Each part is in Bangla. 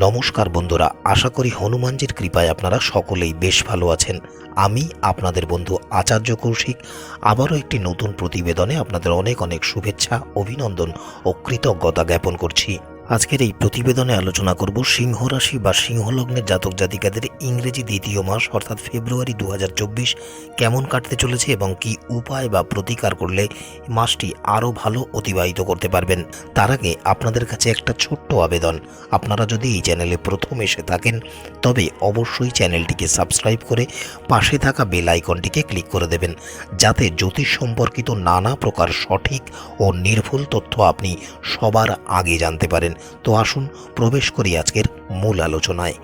নমস্কার বন্ধুরা, আশা করি হনুমানজির কৃপায় আপনারা সকলেই বেশ ভালো আছেন। আমি আপনাদের বন্ধু আচার্য কৌশিক আবারও একটি নতুন প্রতিবেদনে আপনাদের অনেক অনেক শুভেচ্ছা, অভিনন্দন ও কৃতজ্ঞতা জ্ঞাপন করছি। আজকের এই প্রতিবেদনে আলোচনা করব সিংহ রাশি বা সিংহ লগ্নের জাতক জাতিকাদের ইংরেজি দ্বিতীয় মাস অর্থাৎ ফেব্রুয়ারি 2024 কেমন কাটতে চলেছে এবং কি উপায় বা প্রতিকার করলে মাসটি আরও ভালো অতিবাহিত করতে পারবেন। তার আগে আপনাদের কাছে একটা ছোট্ট আবেদন, আপনারা যদি এই চ্যানেলে প্রথম এসে থাকেন তবে অবশ্যই চ্যানেলটিকে সাবস্ক্রাইব করে পাশে থাকা বেল আইকনটিকে ক্লিক করে দেবেন, যাতে জ্যোতিষ সম্পর্কিত নানা প্রকার সঠিক ও নির্ভুল তথ্য আপনি সবার আগে জানতে পারেন। তো আসুন প্রবেশ করি আজকের মূল আলোচনায়।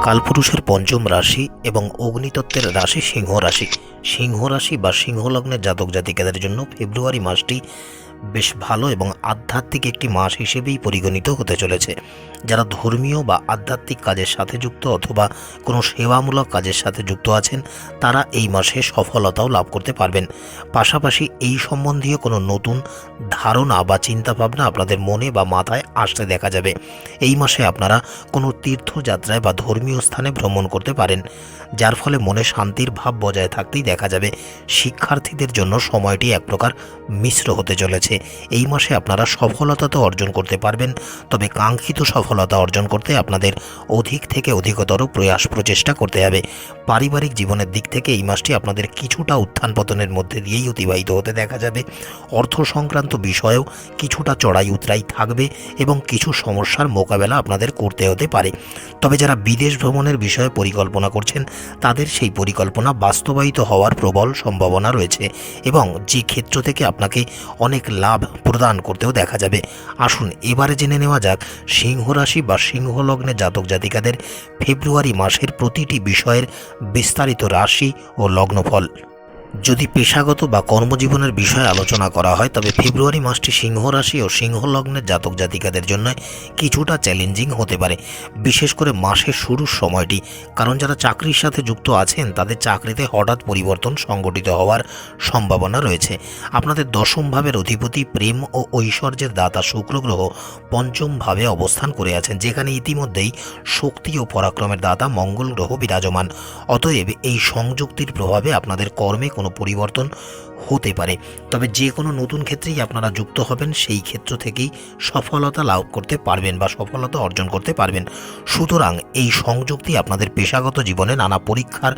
কালপুরুষের পঞ্চম রাশি এবং অগ্নিতত্ত্বের রাশি সিংহ রাশি। সিংহ রাশি বা সিংহ লগ্নের জাতক জাতিকাদের জন্য ফেব্রুয়ারি মাসটি বেশ ভালো এবং আধ্যাত্মিক একটি মাস হিসেবেই পরিগণিত হতে চলেছে। যারা ধর্মীয় বা আধ্যাত্মিক কাজের সাথে যুক্ত অথবা কোনো সেবামূলক কাজের সাথে যুক্ত আছেন, তারা এই মাসে সফলতাও লাভ করতে পারবেন। পাশাপাশি এই সম্বন্ধীয় কোনো নতুন ধারণা বা চিন্তাভাবনা আপনাদের মনে বা মাথায় আসতে দেখা যাবে। এই মাসে আপনারা কোনো তীর্থযাত্রায় বা ধর্মীয় স্থানে ভ্রমণ করতে পারেন, যার ফলে মনে শান্তির ভাব বজায় থাকতেই দেখা যাবে। শিক্ষার্থীদের জন্য সময়টি এক প্রকার মিশ্র হতে চলেছে। এই মাসে আপনারা সফলতা তো অর্জন করতে পারবেন, তবে কাঙ্ক্ষিত সফলতা অর্জন করতে আপনাদের অধিক থেকে অধিকতর প্রয়াস প্রচেষ্টা করতে হবে। পারিবারিক জীবনের দিক থেকে এই মাসটি আপনাদের কিছুটা উত্থান পতনের মধ্যে দিয়েই অতিবাহিত হতে দেখা যাবে। অর্থ সংক্রান্ত বিষয়েও কিছুটা চড়াই উতরাই থাকবে এবং কিছু সমস্যার মোকাবেলা আপনাদের করতে হতে পারে। তবে যারা বিদেশ ভ্রমণের বিষয়ে পরিকল্পনা করছেন, তাদের সেই পরিকল্পনা বাস্তবায়িত হওয়ার প্রবল সম্ভাবনা রয়েছে এবং যে ক্ষেত্র থেকে আপনাকে অনেক লাভ প্রদান করতেও দেখা যাবে। আসুন এবারে জেনে নেওয়া যাক সিংহ রাশি বা সিংহ লগ্নের জাতক জাতিকাদের ফেব্রুয়ারি মাসের প্রতিটি বিষয়ের বিস্তারিত রাশি ও লগ্নফল। যদি পেশাগত বা কর্মজীবনের বিষয়ে আলোচনা করা হয়, তবে ফেব্রুয়ারি মাসটি সিংহ রাশি ও সিংহ লগ্নের জাতক জাতিকাদের জন্য কিছুটা চ্যালেঞ্জিং হতে পারে, বিশেষ করে মাসের শুরুর সময়টি। কারণ যারা চাকরির সাথে যুক্ত আছেন, তাদের চাকরিতে হঠাৎ পরিবর্তন সংঘটিত হওয়ার সম্ভাবনা রয়েছে। আপনাদের দশম ভাবের অধিপতি প্রেম ও ঐশ্বর্যের দাতা শুক্র গ্রহ পঞ্চম ভাবে অবস্থান করে আছেন, যেখানে ইতিমধ্যেই শক্তি ও পরাক্রমের দাতা মঙ্গল গ্রহ বিরাজমান। অতএব এই সংযুক্তির প্রভাবে আপনাদের কর্মে কোনো পরিবর্তন হতে পারে, তবে যে কোনো নতুন ক্ষেত্রেই আপনারা যুক্ত হবেন, সেই ক্ষেত্র থেকেই সফলতা লাভ করতে পারবেন বা সফলতা অর্জন করতে পারবেন। সুতরাং এই সংযুক্তি আপনাদের পেশাগত জীবনে নানা পরীক্ষার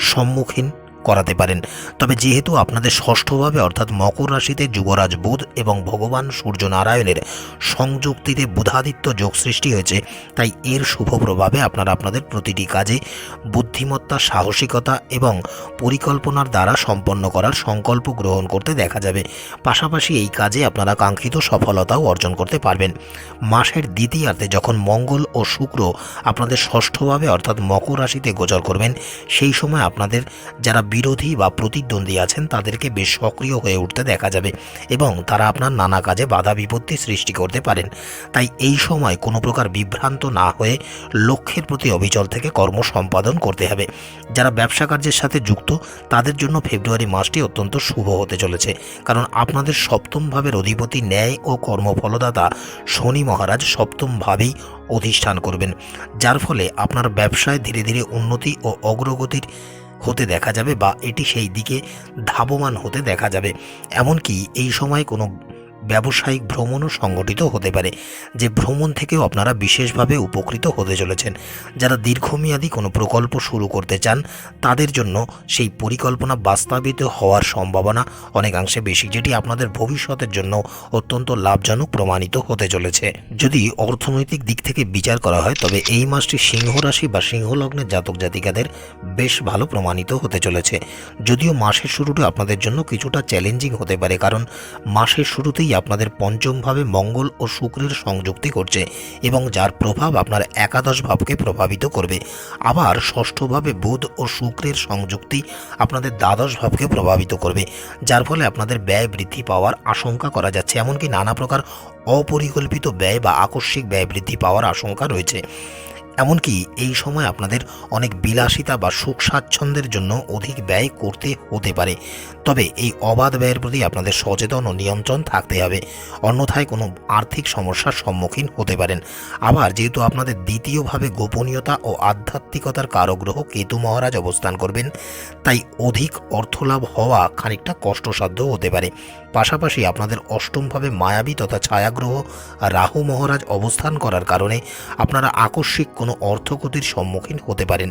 সম্মুখীন করাতে পারেন। তবে যেহেতু আপনাদের ষষ্ঠভাবে অর্থাৎ মকর রাশিতে যুবরাজ বুধ এবং ভগবান সূর্য নারায়ণের সংযুক্তিতে বুধাদিত্য যোগ সৃষ্টি হয়েছে, তাই এর শুভ প্রভাবে আপনারা আপনাদের প্রতিটি কাজে বুদ্ধিমত্তা, সাহসিকতা এবং পরিকল্পনার দ্বারা সম্পন্ন করার সংকল্প গ্রহণ করতে দেখা যাবে। পাশাপাশি এই কাজে আপনারা কাঙ্ক্ষিত সফলতাও অর্জন করতে পারবেন। মাসের দ্বিতীয়ার্ধে যখন মঙ্গল ও শুক্র আপনাদের ষষ্ঠভাবে অর্থাৎ মকর রাশিতে গোচর করবেন, সেই সময় আপনাদের যারা বিরোধী বা প্রতিদ্বন্দ্বী আছেন, তাদেরকে বেশ সক্রিয় হয়ে উঠতে দেখা যাবে এবং তারা আপনার নানা কাজে বাধা বিপত্তি সৃষ্টি করতে পারেন। তাই এই সময় কোনো প্রকার বিভ্রান্ত না হয়ে লক্ষ্যের প্রতি অবিচল থেকে কর্ম সম্পাদন করতে হবে। যারা ব্যবসা কার্যের সাথে যুক্ত, তাদের জন্য ফেব্রুয়ারি মাসটি অত্যন্ত শুভ হতে চলেছে, কারণ আপনাদের সপ্তম ভাবের অধিপতি ন্যায় ও কর্মফলদাতা শনি মহারাজ সপ্তম ভাবেই অধিষ্ঠান করবেন, যার ফলে আপনার ব্যবসায় ধীরে ধীরে উন্নতি ও অগ্রগতির হতে দেখা যাবে বা এটি সেই দিকে ধাবমান হতে দেখা যাবে। এমনকি এই সময় কোনো ব্যবসায়িক ভ্রমণও সংগঠিত হতে পারে, যে ভ্রমণ থেকেও আপনারা বিশেষভাবে উপকৃত হতে চলেছেন। যারা দীর্ঘমেয়াদী কোনো প্রকল্প শুরু করতে চান, তাদের জন্য সেই পরিকল্পনা বাস্তবায়িত হওয়ার সম্ভাবনা অনেকাংশে বেশি, যেটি আপনাদের ভবিষ্যতের জন্য অত্যন্ত লাভজনক প্রমাণিত হতে চলেছে। যদি অর্থনৈতিক দিক থেকে বিচার করা হয়, তবে এই মাসটি সিংহ রাশি বা সিংহ লগ্নের জাতক জাতিকাদের বেশ ভালো প্রমাণিত হতে চলেছে। যদিও মাসের শুরুটা আপনাদের জন্য কিছুটা চ্যালেঞ্জিং হতে পারে, কারণ মাসের শুরুতেই আপনাদের পঞ্চম ভাবে মঙ্গল ও শুক্রের সংযুক্তি করছে এবং যার প্রভাব আপনার একাদশ ভাবকে প্রভাবিত করবে। আবার ষষ্ঠভাবে বুধ ও শুক্রের সংযুক্তি আপনাদের দ্বাদশ ভাবকে প্রভাবিত করবে, যার ফলে আপনাদের ব্যয় বৃদ্ধি পাওয়ার আশঙ্কা করা যাচ্ছে। এমনকি নানা প্রকার অপরিকল্পিত ব্যয় বা আকস্মিক ব্যয় বৃদ্ধি পাওয়ার আশঙ্কা রয়েছে। এমনকি এই সময় আপনাদের অনেক বিলাসিতা বা সুখ স্বাচ্ছন্দ্যের জন্য অধিক ব্যয় করতে হতে পারে। তবে এই অবাধ ব্যয়ের প্রতি আপনাদের সচেতন ও নিয়ন্ত্রণ থাকতে হবে, অন্যথায় কোনো আর্থিক সমস্যার সম্মুখীন হতে পারেন। আবার যেহেতু আপনাদের দ্বিতীয়ভাবে গোপনীয়তা ও আধ্যাত্মিকতার কারগ্রহ কেতু মহারাজ অবস্থান করবেন, তাই অধিক অর্থলাভ হওয়া খানিকটা কষ্টসাধ্য হতে পারে। পাশাপাশি আপনাদের অষ্টমভাবে মায়াবী তথা ছায়াগ্রহ রাহু মহারাজ অবস্থান করার কারণে আপনারা আকস্মিক কোনো অর্থক্ষতির সম্মুখীন হতে পারেন।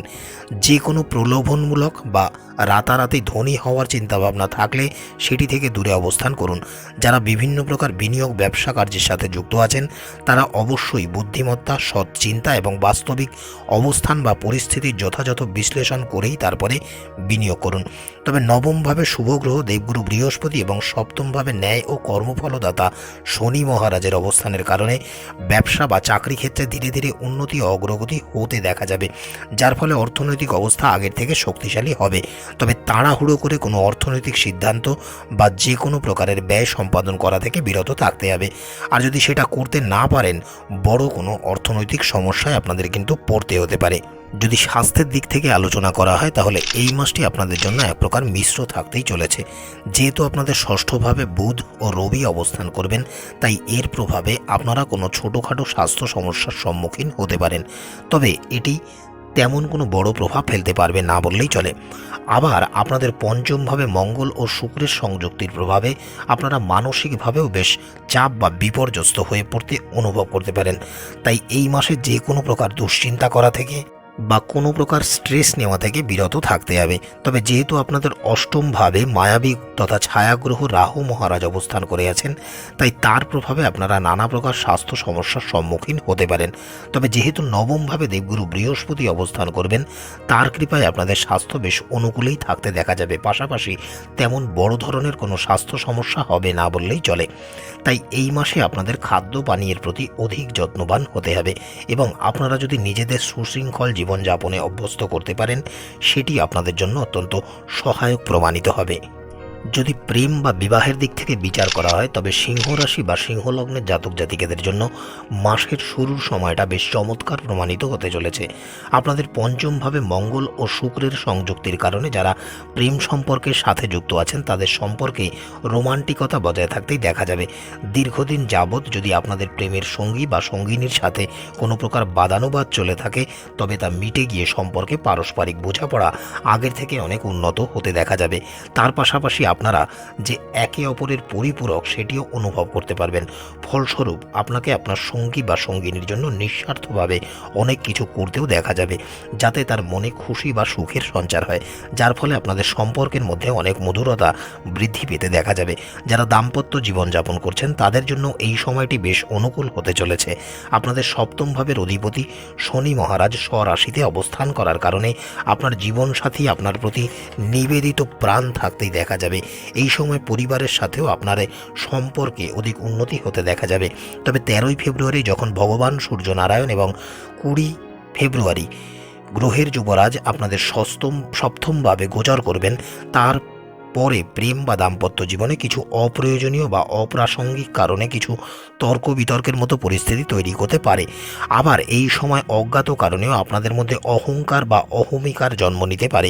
যে কোনো প্রলোভনমূলক বা রাতারাতি ধনী হওয়ার চিন্তাভাবনা থাকলে সেটি থেকে দূরে অবস্থান করুন। যারা বিভিন্ন প্রকার বিনিয়োগ ব্যবসা কার্যের সাথে যুক্ত আছেন তারা অবশ্যই বুদ্ধিমত্তা, সৎ চিন্তা এবং বাস্তবিক অবস্থান বা পরিস্থিতির যথাযথ বিশ্লেষণ করেই তারপরে বিনিয়োগ করুন। তবে নবমভাবে শুভগ্রহ দেবগুরু বৃহস্পতি এবং সপ্তমভাবে ন্যায় ও কর্মফলদাতা শনি মহারাজের অবস্থানের কারণে ব্যবসা বা চাকরি ক্ষেত্রে ধীরে ধীরে উন্নতি ও অগ্রগতি হতে দেখা যাবে, যার ফলে অর্থনৈতিক অবস্থা আগের থেকে শক্তিশালী হবে। তবে তাড়াহুড়ো করে কোনো অর্থনৈতিক সিদ্ধান্ত বা যে কোনো প্রকারের ব্যয় সম্পাদন করা থেকে বিরত থাকতে হবে। আর যদি সেটা করতে না পারেন, বড় কোনো অর্থনৈতিক সমস্যায় আপনাদের কিন্তু পড়তে হতে পারে। যদি স্বাস্থ্যের দিক থেকে আলোচনা করা হয় তাহলে এই মাসটি আপনাদের জন্য এক প্রকার মিশ্র থাকতেই চলেছে। যেহেতু আপনাদের ষষ্ঠভাবে বুধ ও রবি অবস্থান করবেন, তাই এর প্রভাবে আপনারা কোনো ছোটোখাটো স্বাস্থ্য সমস্যার সম্মুখীন হতে পারেন। তবে এটি তেমন কোনো বড় প্রভাব ফেলতে পারবে না বললেই চলে। আবার আপনাদের পঞ্চমভাবে মঙ্গল ও শুক্রের সংযুক্তির প্রভাবে আপনারা মানসিকভাবেও বেশ চাপ বা বিপর্যস্ত হয়ে পড়তে অনুভব করতে পারেন। তাই এই মাসে যে কোনো প্রকার দুশ্চিন্তা করা থেকে বা কোনো প্রকার স্ট্রেস নেওয়া থেকে বিরত থাকতে হবে। তবে যেহেতু আপনাদের অষ্টমভাবে মায়াবী তথা ছায়াগ্রহ রাহু মহারাজ অবস্থান করে আছেন, তাই তার প্রভাবে আপনারা নানা প্রকার স্বাস্থ্য সমস্যার সম্মুখীন হতে পারেন। তবে যেহেতু নবমভাবে দেবগুরু বৃহস্পতি অবস্থান করবেন, তার কৃপায় আপনাদের স্বাস্থ্য বেশ অনুকূলেই থাকতে দেখা যাবে। পাশাপাশি তেমন বড় ধরনের কোনো স্বাস্থ্য সমস্যা হবে না বললেই চলে। তাই এই মাসে আপনাদের খাদ্য পানীয়ের প্রতি অধিক যত্নবান হতে হবে এবং আপনারা যদি নিজেদের সুশৃঙ্খল জীবনযাপনে অভ্যস্ত করতে পারেন, সেটি আপনাদের জন্য অত্যন্ত সহায়ক প্রমাণিত হবে। যদি প্রেম বা বিবাহের দিক থেকে বিচার করা হয় তবে সিংহ রাশি বা সিংহ লগ্নের জাতক জাতিকাদের জন্য মাসের শুরুর সময়টা বেশ চমৎকার প্রমাণিত হতে চলেছে। আপনাদের পঞ্চমভাবে মঙ্গল ও শুক্রের সংযুক্তির কারণে যারা প্রেম সম্পর্কের সাথে যুক্ত আছেন তাদের সম্পর্কে রোমান্টিকতা বজায় থাকতেই দেখা যাবে। দীর্ঘদিন যাবৎ যদি আপনাদের প্রেমের সঙ্গী বা সঙ্গিনীর সাথে কোনো প্রকার বাদানুবাদ চলে থাকে, তবে তা মিটে গিয়ে সম্পর্কে পারস্পরিক বোঝাপড়া আগের থেকে অনেক উন্নত হতে দেখা যাবে। তার পাশাপাশি আপনারা যে একে অপরের পরিপূরক সেটিও অনুভব করতে পারবেন। ফলস্বরূপ আপনাকে আপনার সঙ্গী বা সঙ্গিনীর জন্য নিঃস্বার্থভাবে অনেক কিছু করতেও দেখা যাবে, যাতে তার মনে খুশি বা সুখের সঞ্চার হয়, যার ফলে আপনাদের সম্পর্কের মধ্যে অনেক মধুরতা বৃদ্ধি পেতে দেখা যাবে। যারা দাম্পত্য জীবনযাপন করছেন তাদের জন্য এই সময়টি বেশ অনুকূল হতে চলেছে। আপনাদের সপ্তম ভাবের অধিপতি শনি মহারাজ স্বরাশিতে অবস্থান করার কারণে আপনার জীবনসাথী আপনার প্রতি নিবেদিত প্রাণ থাকতেই দেখা যাবে। এই সময় পরিবারের সাথেও আপনার সম্পর্কে অধিক উন্নতি হতে দেখা যাবে। তবে 13ই ফেব্রুয়ারি যখন ভগবান সূর্যনারায়ণ এবং 20 ফেব্রুয়ারি গ্রহের যুবরাজ আপনাদের সপ্তমভাবে গোচর করবেন, তার পরে প্রেম বা দাম্পত্য জীবনে কিছু অপ্রয়োজনীয় বা অপ্রাসঙ্গিক কারণে কিছু তর্ক বিতর্কের মতো পরিস্থিতি তৈরি হতে পারে। আবার এই সময় অজ্ঞাত কারণেও আপনাদের মধ্যে অহংকার বা অহমিকার জন্ম নিতে পারে।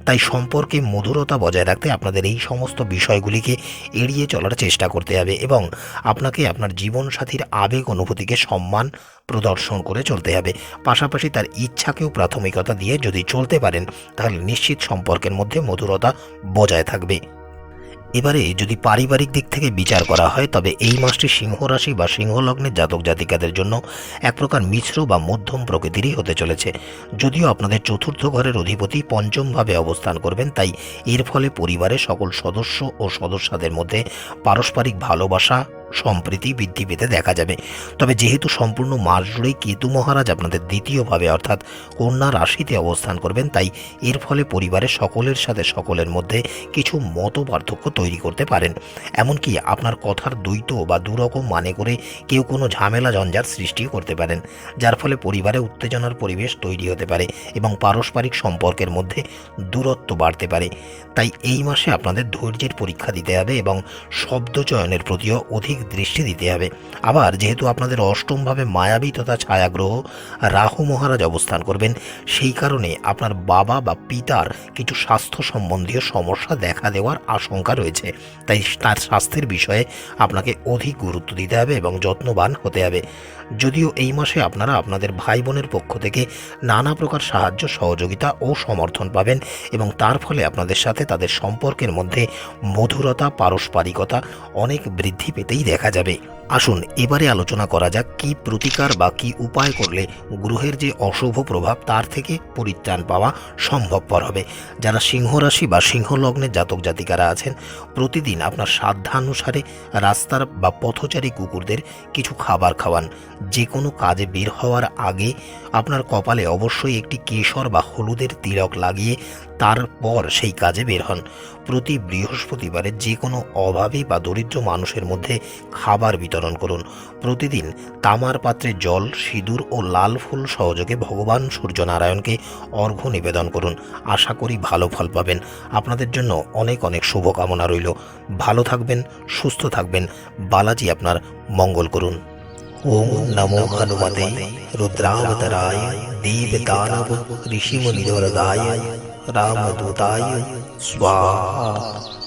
তাই সম্পর্কে মধুরতা বজায় রাখতে আপনাদের এই সমস্ত বিষয়গুলিকে এড়িয়ে চলার চেষ্টা করতে হবে এবং আপনাকে আপনার জীবনসাথীর আবেগ অনুভূতিকে সম্মান প্রদর্শন করে চলতে হবে। পাশাপাশি তার ইচ্ছাকেও প্রাথমিকতা দিয়ে যদি চলতে পারেন, তাহলে নিশ্চিত সম্পর্কের মধ্যে মধুরতা বজায় থাকবে। এবারে যদি পারিবারিক দিক থেকে বিচার করা হয় তবে এই মাসটি সিংহ রাশি বা সিংহ লগ্নের জাতক জাতিকাদের জন্য এক প্রকার মিশ্র বা মধ্যম প্রকৃতিরই হতে চলেছে। যদিও আপনাদের চতুর্থ ঘরের অধিপতি পঞ্চমভাবে অবস্থান করবেন, তাই এর ফলে পরিবারের সকল সদস্য ও সদস্যদের মধ্যে পারস্পরিক ভালোবাসা সম্প্রীতি বৃদ্ধি পেতে দেখা যাবে। তবে যেহেতু সম্পূর্ণ মাস জুড়েই কেতু মহারাজ আপনাদের দ্বিতীয়ভাবে অর্থাৎ কন্যা রাশিতে অবস্থান করবেন, তাই এর ফলে পরিবারের সকলের সাথে সকলের মধ্যে কিছু মত পার্থক্য তৈরি করতে পারেন। এমনকি আপনার কথার দ্বৈত বা দুরকম মানে করে কেউ কোনো ঝামেলা ঝঞ্ঝাট সৃষ্টি করতে পারেন, যার ফলে পরিবারে উত্তেজনার পরিবেশ তৈরি হতে পারে এবং পারস্পরিক সম্পর্কের মধ্যে দূরত্ব বাড়তে পারে। তাই এই মাসে আপনাদের ধৈর্যের পরীক্ষা দিতে হবে এবং শব্দ চয়নের প্রতিও অধিক দৃষ্টি দিতে হবে। আবার যেহেতু আপনাদের অষ্টমভাবে মায়াবী তথা ছায়াগ্রহ রাহু মহারাজ অবস্থান করবেন, সেই কারণে আপনার বাবা বা পিতার কিছু স্বাস্থ্য সম্বন্ধীয় সমস্যা দেখা দেওয়ার আশঙ্কা রয়েছে। তাই তার স্বাস্থ্যের বিষয়ে আপনাকে অধিক গুরুত্ব দিতে হবে এবং যত্নবান হতে হবে। যদিও এই মাসে আপনারা আপনাদের ভাই বোনের পক্ষ থেকে নানা প্রকার সাহায্য সহযোগিতা ও সমর্থন পাবেন এবং তার ফলে আপনাদের সাথে তাদের সম্পর্কের মধ্যে মধুরতা পারস্পরিকতা অনেক বৃদ্ধি পেতেই দেখা যাবে। আসুন এবারে আলোচনা করা যাক কি প্রতিকার বা কি উপায় করলে গ্রহের যে অশুভ প্রভাব তার থেকে পরিত্রাণ পাওয়া সম্ভবপর হবে। যারা সিংহ রাশি বা সিংহ লগ্নের জাতক জাতিকারা আছেন, প্রতিদিন আপনার সাধ্যানুসারে রাস্তার বা পথচারী কুকুরদের কিছু খাবার খাওয়ান। যে কোনো কাজে বের হওয়ার আগে আপনার কপালে অবশ্যই একটি কেশর বা হলুদের তিলক লাগিয়ে তারপর সেই কাজে বের হন। প্রতি বৃহস্পতিবারে যে কোনো অভাবী বা দরিদ্র মানুষের মধ্যে খাবার বিতরণ করুন। প্রতিদিন তামার পাত্রে জল, সিঁদুর ও লাল ফুল সহযোগে ভগবান সূর্যনারায়ণকে অর্ঘ্য নিবেদন করুন। আশা করি ভালো ফল পাবেন। আপনাদের জন্য অনেক অনেক শুভকামনা রইল। ভালো থাকবেন, সুস্থ থাকবেন। বালাজি আপনার মঙ্গল করুন। ওম নমো হনুমতে রুদ্রাবতারায় দেবদানব ঋষিমুনিধরদায় রামদূতায় স্বাহা।